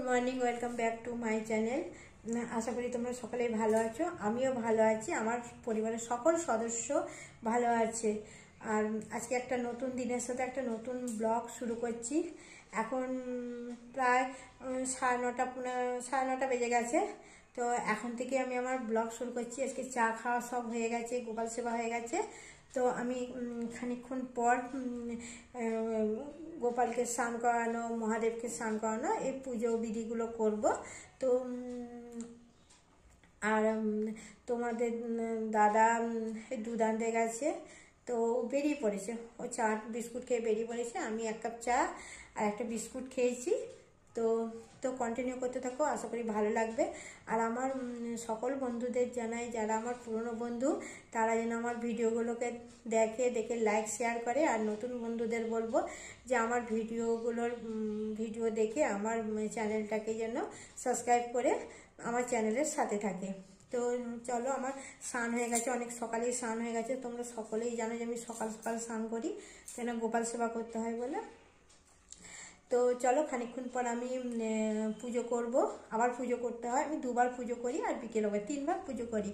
Morning, welcome back to my channel. আশা করি তোমরা সকলেই ভালো আছো, আমিও ভালো আছি, আমার পরিবারের সকল সদস্য ভালো আছে। আর আজকে একটা নতুন দিনের সাথে একটা নতুন ব্লগ শুরু করছি। এখন প্রায় 9:30 বেজে গেছে। তো এখন থেকে আমি আমার ব্লগ শুরু করছি। আজকে চা খাওয়া সব হয়ে গেছে, গোপাল সেবা হয়ে গেছে। তো আমি খানিকক্ষণ পর গোপালকে স্নান করানো, মহাদেবকে স্নান করানো, এই পুজো বিধিগুলো করব। তো আর তোমাদের দাদা দুধ আনতে গেছে, তো বেরিয়ে পড়েছে। ও চা বিস্কুট খেয়ে বেরিয়ে পড়েছে। আমি 1 কাপ চা আর একটা বিস্কুট খেয়েছি। তো তো কন্টিনিউ করতে থাকো, আশা করি ভালো লাগবে। আর আমার সকল বন্ধুদের জানাই, যারা আমার পুরনো বন্ধু, তারা যেন আমার ভিডিওগুলোকে দেখে লাইক শেয়ার করে। আর নতুন বন্ধুদের বলবো যে আমার ভিডিও দেখে আমার চ্যানেলটাকে যেন সাবস্ক্রাইব করে আমার চ্যানেলের সাথে থাকে। তো চলো, আমার স্নান হয়ে গেছে, অনেক সকালেই স্নান হয়ে গেছে। তোমরা সকলেই জানো যে আমি সকাল সকাল স্নান করি, কেন গোপাল সেবা করতে হয় বলে। তো চলো, খানিকক্ষণ পর আমি পুজো করব। আবার পুজো করতে হয়, আমি 2বার পুজো করি আর বিকেলবেলা 3বার পুজো করি।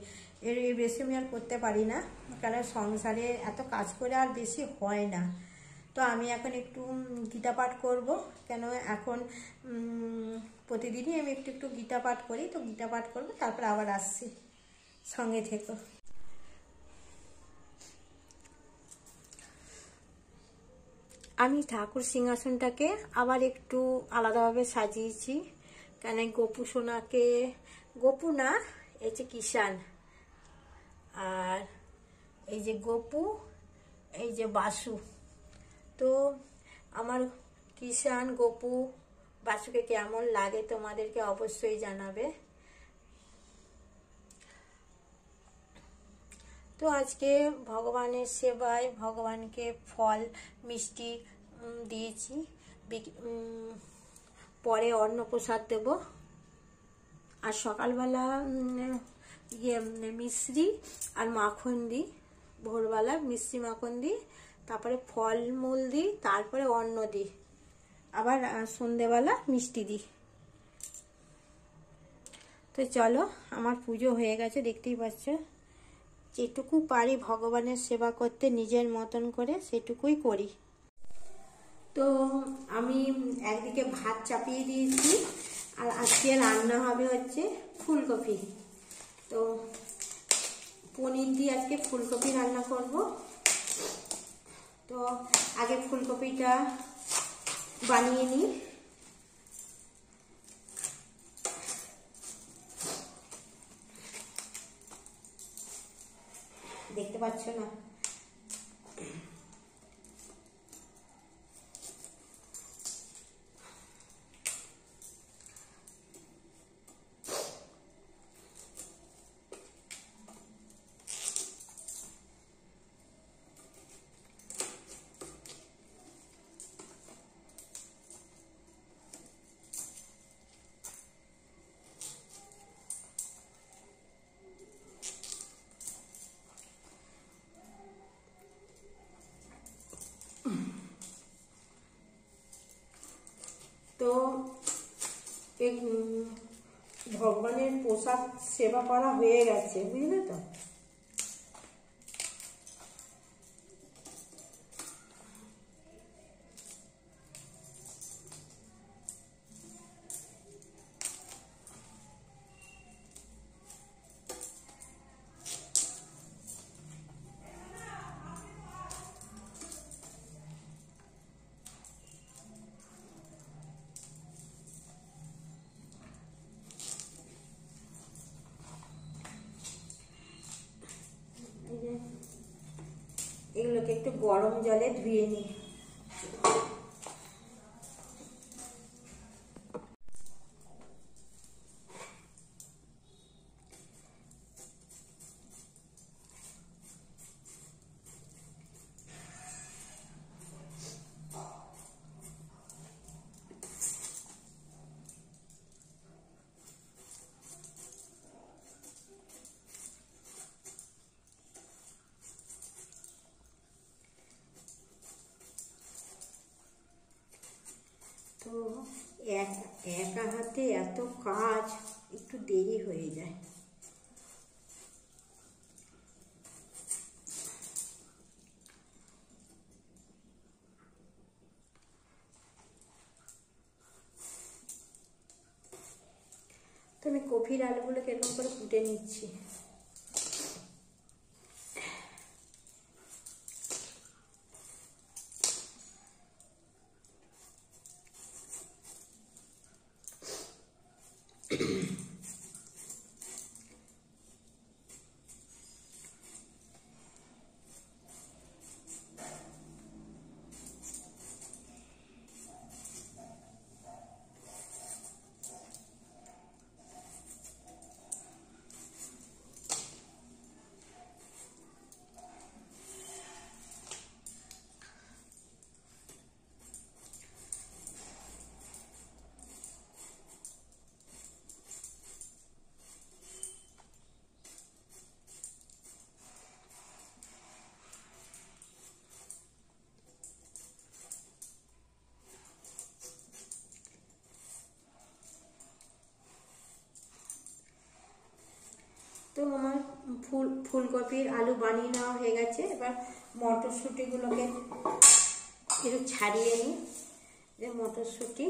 এর বেশি আমি আর করতে পারি না, কারণ সংসারে এত কাজ করে আর বেশি হয় না। তো আমি এখন একটু গীতা পাঠ করব, কেন এখন প্রতিদিনই আমি একটু গীতা পাঠ করি। তো গীতা পাঠ করবো, তারপর আবার আসছি, সঙ্গে থেকো। আমি ঠাকুর সিংহাসনটাকে আবার একটু আলাদাভাবে সাজিয়েছি, কেন গোপু সোনাকে, গোপু না, এই যে কিষান, আর এই যে গোপু, এই যে বাসু। তো আমার কিষান, গোপু, বাসুকে কেমন লাগে তোমাদেরকে অবশ্যই জানাবে। তো আজকে ভগবানের সেবায় ভগবানকে ফল মিষ্টি দিয়েছি। পরে অন্নপ্রসাদ দেব। আর সকালবেলা মিশ্রি আর মাখন দিই, ভোরবেলা মিশ্রি মাখন দিই, তারপরে ফলমূল দিই, তারপরে অন্ন দিই, আবার সন্ধেবেলা মিষ্টি দিই। তো চলো, আমার পুজো হয়ে গেছে, দেখতেই পাচ্ছ। যেটুকু পারি ভগবানের সেবা করতে নিজের মতন করে, সেটুকুই করি। তো আমি একদিকে ভাত চাপিয়ে দিয়েছি, আর আজকে রান্না হবে হচ্ছে ফুলকপি। তো পনির দিয়ে আজকে ফুলকপি রান্না করব। তো আগে ফুলকপিটা বানিয়ে নিই। দেখতে পাচ্ছ না? তো এই ভগবানের প্রসাদ সেবা করা হয়ে গেছে, বুঝলে তো। এগুলোকে একটু গরম জলে ধুয়ে নিই। হাতে এত কাজ, একটু দেরি হয়ে যায়। তো আমি কপির আলুগুলো কেরকম করে কুটে নিচ্ছি। তো আমার ফুলকপির আলু বানিয়ে নেওয়া হয়ে গেছে। এবার মটরশুঁটিগুলোকে একটু ছাড়িয়ে নিই। যে মটরশুঁটি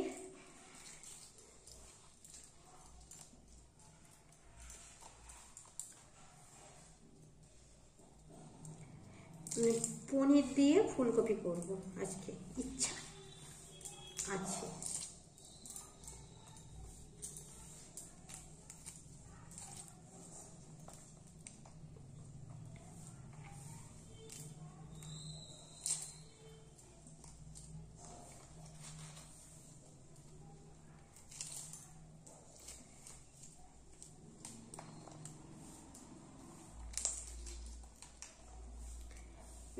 পনির দিয়ে ফুলকপি করব আজকে, ইচ্ছা আছে।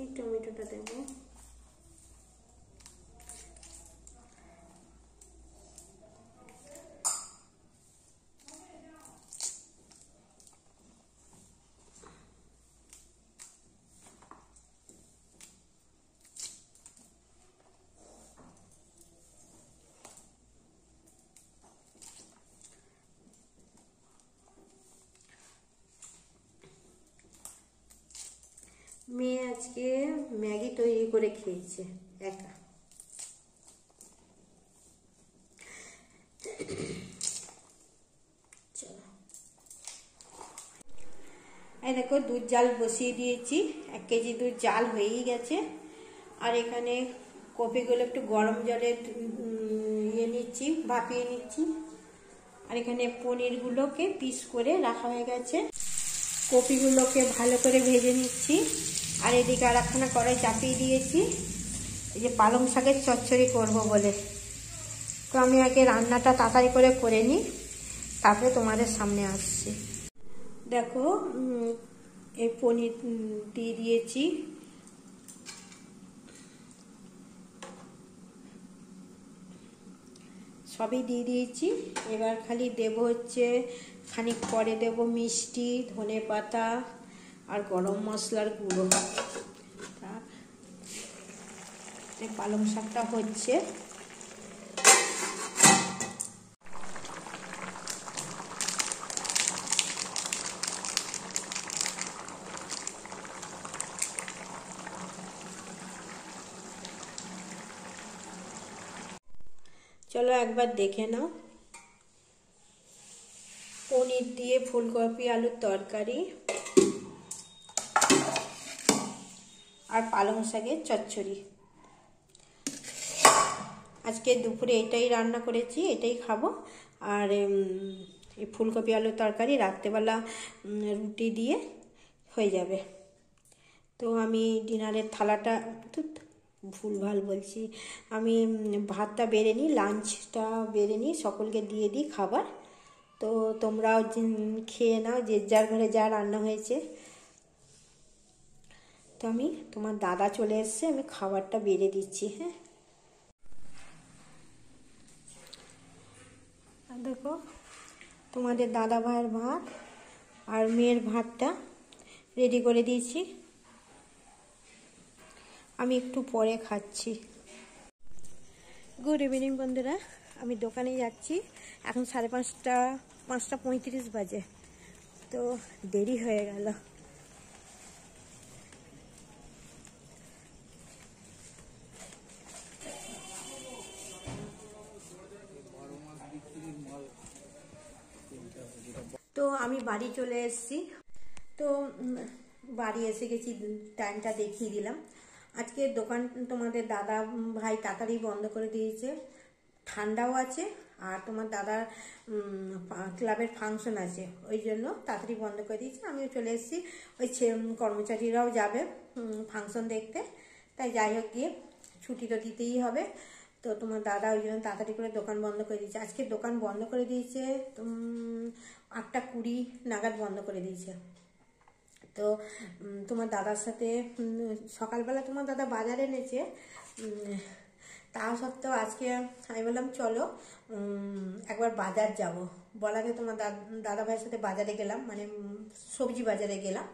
এই টমেটোটা দেবো। মেয়ে আজকে ম্যাগি তৈরি করে খেয়েছে একা। চলো, এই দেখো দুধ জাল বসিয়ে দিয়েছি। 1 কেজি দুধ জাল হয়েই গেছে। আর এখানে কপিগুলো একটু গরম জলে নিচ্ছি, ভাপিয়ে নিচ্ছি। আর এখানে পনিরগুলোকে পিস করে রাখা হয়ে গেছে। কপিগুলোকে ভালো করে ভেজে নিচ্ছি। আর এদিকে আর একখানা কড়াই চাপিয়ে দিয়েছি, এই যে পালং শাকের চচ্চড়ি করব বলে। তো আমি আগে রান্নাটা তাড়াতাড়ি করে নিই, তারপরে তোমাদের সামনে আসছি। দেখো এই পনির দিয়ে দিয়েছি। সবই দিয়ে দিয়েছি। এবার খালি দেব হচ্ছে, খানিক পরে দেব মিষ্টি, ধনে পাতা আর গরম মশলার গুঁড়ো। পালং শাকটা হচ্ছে। চলো একবার দেখে নাও। পনির দিয়ে ফুলকপি আলুর তরকারি আর পালং শাকের চচ্চড়ি। আজকে দুপুরে এটাই রান্না করেছি, এটাই খাবো। আর এই ফুলকপি আলুর তরকারি রাত্রেবেলা রুটি দিয়ে হয়ে যাবে। তো আমি ডিনারের থালাটা ভুলভাল বলছি, আমি ভাতটা বেড়ে নিই, লাঞ্চটা বেড়ে নিই, সকলকে দিয়ে দিই খাবার। তো তোমরাও খেয়ে নাও, যে যার ঘরে যা রান্না হয়েছে। তো আমি, তোমার দাদা চলে এসছে, আমি খাবারটা বেড়ে দিচ্ছি। হ্যাঁ, দেখো তোমাদের দাদা ভাইয়ের ভাত আর মেয়ের ভাতটা রেডি করে দিয়েছি। আমি একটু পরে খাচ্ছি। গুড ইভিনিং বন্ধুরা, আমি দোকানে যাচ্ছি। এখন 5:30, 5:35 বাজে, তো দেরি হয়ে গেল। তো আমি বাড়ি চলে এসেছি। তো বাড়ি এসে গেছি, টাইমটা দেখিয়ে দিলাম। আজকে দোকান তোমাদের দাদা ভাই তাড়াতাড়ি বন্ধ করে দিয়েছে, ঠান্ডাও আছে আর তোমার দাদার ক্লাবের ফাংশন আছে, ওই জন্য তাড়াতাড়ি বন্ধ করে দিয়েছে। আমিও চলে এসেছি, ওই কর্মচারীরাও যাবে ফাংশন দেখতে, তাই যাই হোক গিয়ে ছুটি তো দিতেই হবে। তো তোমার দাদা ওই জন্য তাড়াতাড়ি করে দোকান বন্ধ করে দিয়েছে। আজকে দোকান বন্ধ করে দিয়েছে 8:20 নাগাদ বন্ধ করে দিয়েছে। তো তোমার দাদার সাথে সকালবেলা তোমার দাদা বাজার এনেছে, তা সত্ত্বেও আজকে আমি বললাম চলো একবার বাজার যাব। বলাতে তোমার দাদা ভাইয়ের সাথে বাজারে গেলাম, মানে সবজি বাজারে গেলাম।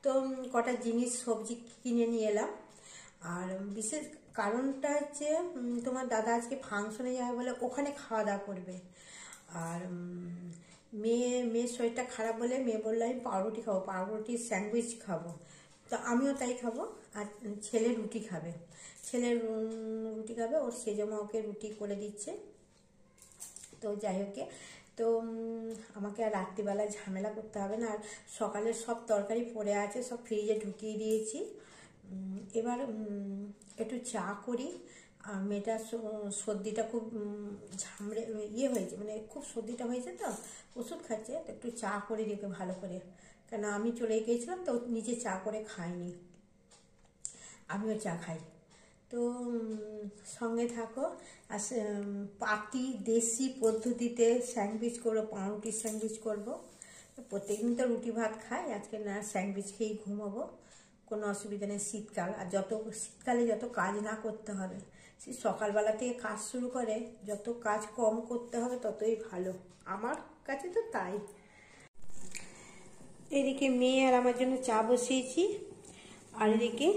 তো কটা জিনিস সবজি কিনে নিয়ে এলাম। আর বিশেষ কারণটা হচ্ছে তোমার দাদা আজকে ফাংশনে যাবে বলে ওখানে খাওয়া দাওয়া করবে। আর মেয়ের শরীরটা খারাপ বলে মেয়ে বললো আমি পাউরুটি খাবো, পাউরুটির স্যান্ডউইচ খাবো। তো আমিও তাই খাবো, আর ছেলে রুটি খাবে, ছেলের রুটি খাবে, ওর সেজমা ওকে রুটি করে দিচ্ছে। তো যাই হোক, তো আমাকে আর রাত্রিবেলায় ঝামেলা করতে হবে না। আর সকালের সব তরকারি পড়ে আছে, সব ফ্রিজে ঢুকিয়ে দিয়েছি। এবার একটু চা করি। আর মেয়েটার সর্দিটা খুব ঝামড়ে হয়েছে, মানে খুব সর্দিটা হয়েছে, তো ওষুধ খাচ্ছে। তো একটু চা করে দিকে ভালো করে, কেন আমি চলে গিয়েছিলাম তো নিজে চা করে খাইনি, আমিও চা খাই। তো সঙ্গে থাকো। আর পাতি দেশি পদ্ধতিতে স্যান্ডউইচ করবো, পাউরুটির স্যান্ডউইচ করবো। প্রত্যেকদিন তো রুটি ভাত খাই, আজকে না স্যান্ডউইচ খেয়েই ঘুমাবো, কোনো অসুবিধা নেই। শীতকাল, আর শীতকালে যত কাজ না করতে হবে, সে সকালবেলা থেকে কাজ শুরু করে যত কাজ কম করতে হবে ততই ভালো, আমার কাছে তো তাই। এদিকে মেয়ে আর আমার জন্য চা বসিয়েছি, আর এদিকে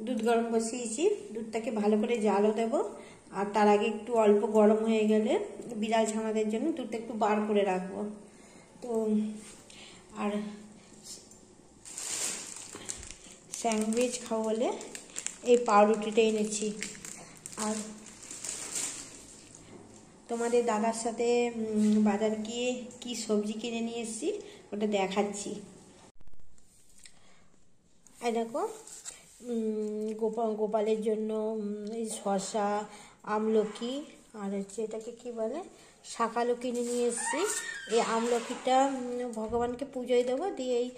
দুধ গরম বসিয়েছি। দুধটাকে ভালো করে জালও দেবো, আর তার আগে একটু অল্প গরম হয়ে গেলে বিড়াল ছানাদের জন্য দুধটা একটু বার করে রাখবো। তো আর স্যান্ডউইচ খাবো বলে এই পাউরুটিটা এনেছি। আর তোমাদের দাদার সাথে বাজার গিয়ে কি সবজি কিনে নিয়ে এসেছি ওটা দেখাচ্ছি। এই দেখো, গোপালের জন্য এই শসা, আমলকি, আর হচ্ছে এটাকে কি বলে, শাকালু কিনে নিয়ে এসেছি। এই আমলকিটা ভগবানকে পুজোয় দেবো, দিয়ে এই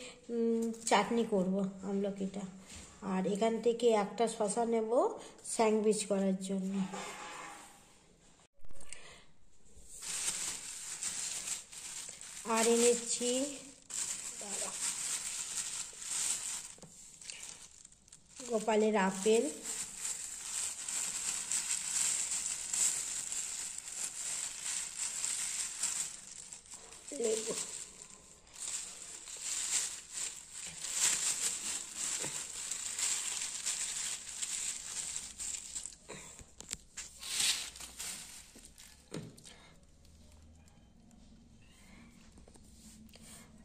চাটনি করব আমলকিটা। আর এখান থেকে একটা শসা নেব স্যান্ডউইচ করার জন্য। আর এনেছি গোপালের আপেল, লেবু,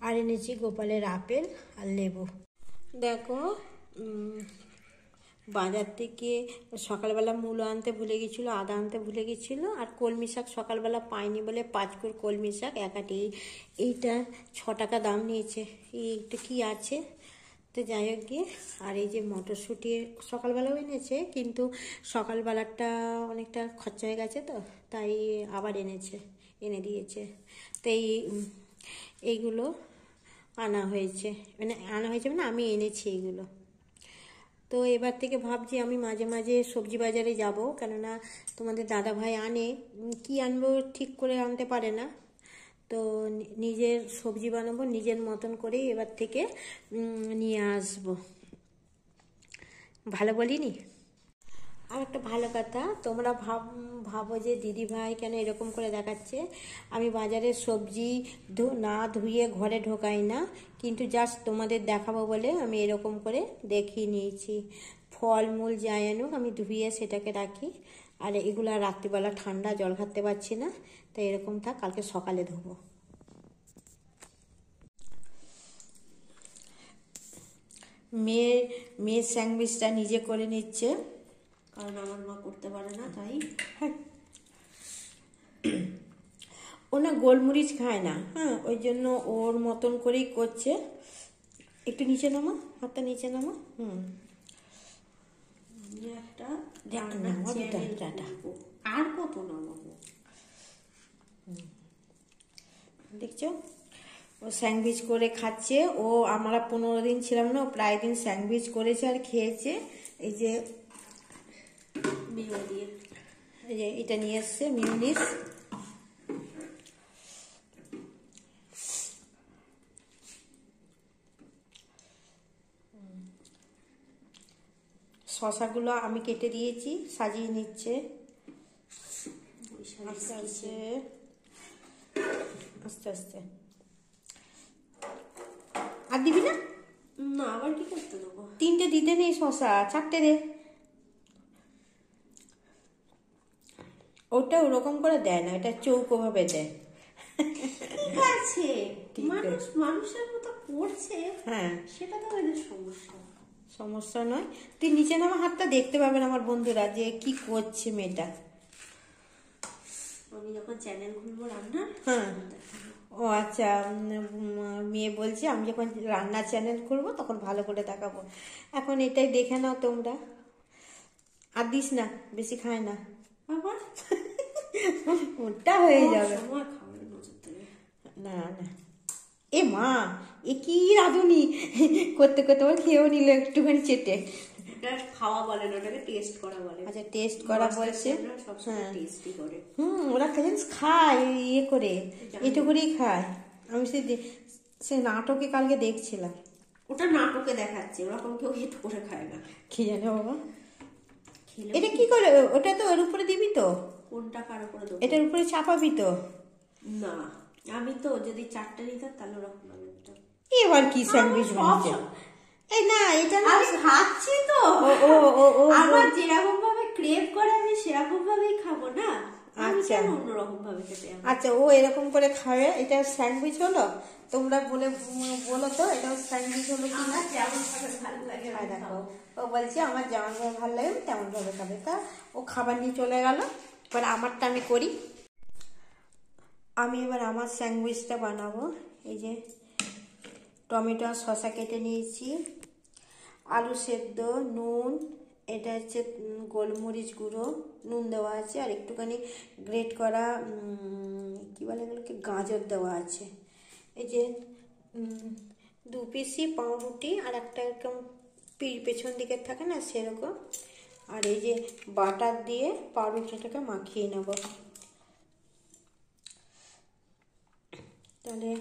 আর এনেছি গোপালের আপেল আর লেবু। দেখো, বাজার থেকে সকালবেলা মূলো আনতে ভুলে গেছিলো, আদা আনতে ভুলে গেছিলো, আর কলমি শাক সকালবেলা পাইনি বলে 5 কোর কলমি শাক একাটি, এইটা 6 টাকা দাম নিয়েছে। এইটা কি আছে, তো যাই হোক গিয়ে। আর এই যে মটরশুঁটি সকালবেলাও এনেছে, কিন্তু সকালবেলাটা অনেকটা খরচা হয়ে গেছে, তো তাই আবার এনে দিয়েছে। তো এইগুলো আনা হয়েছে, মানে আমি এনেছি এইগুলো। তো এবার থেকে ভাবছি আমি মাঝে মাঝে সবজি বাজারে যাব, কেননা তোমাদের দাদা ভাই আনে, কি আনবো ঠিক করে আনতে পারে না। তো নিজের সবজি বানাবো, নিজের মতন করেই এবার থেকে নিয়ে আসবো। ভালো বলিনি? আর একটা ভালো কথা, তোমরা ভাবো যে দিদি ভাই কেন এরকম করে দেখাচ্ছে। আমি বাজারের সবজি না ধুয়ে ঘরে ঢোকাই না, কিন্তু জাস্ট তোমাদের দেখাবো বলে আমি এরকম করে দেখিয়ে নিয়েছি। ফলমূল যাই আনুক আমি ধুয়ে সেটাকে রাখি, আর এগুলো রাত্রিবেলা ঠান্ডা, জল ঘাটতে পারছি না, তাই এরকম থাক, কালকে সকালে ধোবো। মেয়ের স্যান্ডউইচটা নিজে করে নিচ্ছে, কারণ আমার মা করতে পারে না, তাই। ও না গোলমরিচ খায় না, হ্যাঁ, ওই জন্য ওর মতন করেই করছে। একটু নিচে নামো, হাতটা নিচে নামো। একটা আর কত নামাবো দেখছো? ও স্যান্ডউইচ করে খাচ্ছে। ও আমরা 15 দিন ছিলাম না, ও প্রায় দিন স্যান্ডউইচ করেছে আর খেয়েছে। এই যে এটা নিয়ে এসছে মিউনিস। শশাগুলো আমি কেটে দিয়েছি, সাজিয়ে নিচ্ছে আস্তে আস্তে আস্তে আস্তে। আর দিবি না? না, আবার কি করতে দেবো? 3টে দিতে নেই শশা, 4টে দে। ওটা ওরকম করে দেয় না, এটা চৌকো ভাবে দেয়। ঠিক আছে, মানুষের মতো করছে, হ্যাঁ, সেটা তো এদের সমস্যা। সমস্যা নয়। তুই নিচে নামা, হাতটা দেখতে পাবেন আমার বন্ধুরা যে কি করছে মেয়েটা। আমি যখন চ্যানেল খুলবো রান্নার, হ্যাঁ, ও আচ্ছা, মেয়ে বলছে আমি যখন রান্নার চ্যানেল খুলবো তখন ভালো করে দেখাবো। এখন এটাই দেখে নাও তোমরা, আর দিস না, বেশি খায় না, আবার ওটা হয়ে যাবে। না না, এ মা, এ কি রাঁধুনি করতে করতে ওর খেয়েও নিল একটুখানি চেটে। খাওয়া বলে না, ওটাকে টেস্ট করা বলে। আচ্ছা, টেস্ট করা বলছে। হ্যাঁ, টেস্টি করে। ওরা খায় ইয়ে করে, এটু করেই খায়। আমি সে নাটকে কালকে দেখছিলাম। ওটা নাটকে দেখাচ্ছে, ওরকম কেউ এটু করে খায় না। কি জানে বাবা, এটা কি করে? ওটা তো ওর উপরে দিবি তো? কোনটা কার উপরে দেবো? এটার উপরে চাপাবি তো? না, আমি তো যদি 4টে নিতাম তাহলে ওরকম ভাবে। এবার কি স্যান্ডউইচ বানাচ্ছে? এই না, এটা না, আমি খাচ্ছি তো। আমার যেরকম ভাবে ক্রেভ করে আমি সেরকম ভাবেই খাবো না। আচ্ছা, অন্যরকম ভাবে খেতে। আচ্ছা, ও এরকম করে খাবে। এটা স্যান্ডউইচ হলো? তোমরা বলো তো, এটা স্যান্ডউইচ হলো কি না? যেমন ভাবে ভালো লাগে দেখো, ও বলছে আমার যেমন ভাবে ভালো লাগে তেমন ভাবে খাবে। তা ও খাবার নিয়ে চলে গেল। এবার আমারটা আমি করি। আমি এবার আমার স্যান্ডউইচটা বানাবো। এই যে টমেটো আর শসা কেটে নিয়েছি, আলু সেদ্ধ, নুন, এটা হচ্ছে গোলমরিচ গুঁড়ো, নুন দেওয়া আছে, আর একটুখানি গ্রেট করা কী বলে এগুলোকে, গাজর দেওয়া আছে। এই যে 2 পিসি পাউরুটি, আর একটা এরকম পেছন দিকের থাকে না সেরকম। আর এই যে বাটার দিয়ে পাউরুটিটাকে মাখিয়ে নেব। তাহলে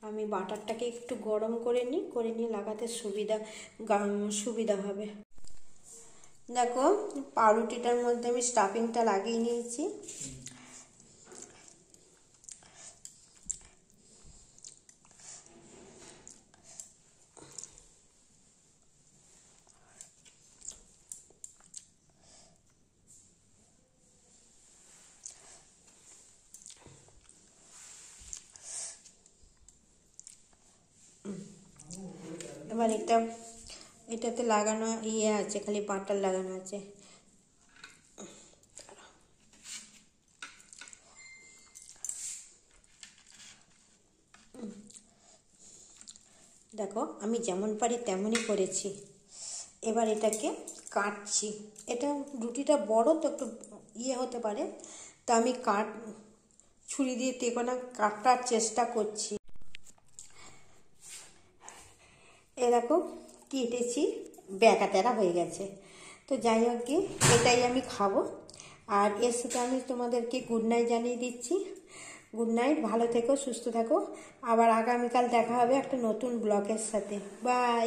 আমি বাটারটাকে একটু গরম করে নিই লাগাতে সুবিধা হবে। দেখো, পাউরুটিটার মধ্যে আমি স্টাফিংটা লাগিয়ে নিয়েছি। এবার এটাতে লাগানো ইয়ে আছে, খালি বাটার লাগানো আছে। দেখো, আমি যেমন পারি তেমনই করেছি। এবার এটাকে কাটছি। এটা রুটিটা বড় তো একটু ইয়ে হতে পারে, তো আমি ছুরি দিয়ে তেকোনা কাটার চেষ্টা করছি। এরকম কেটেছি, ব্যাকা তেরা হয়ে গেছে। তো যাই হোক, কি এটাই আমি খাবো। আর এর সাথে আমি তোমাদেরকে গুড নাইট জানিয়ে দিচ্ছি। গুড নাইট, ভালো থেকো, সুস্থ থাকো। আবার আগামীকাল দেখা হবে একটা নতুন ব্লগের সাথে। বাই।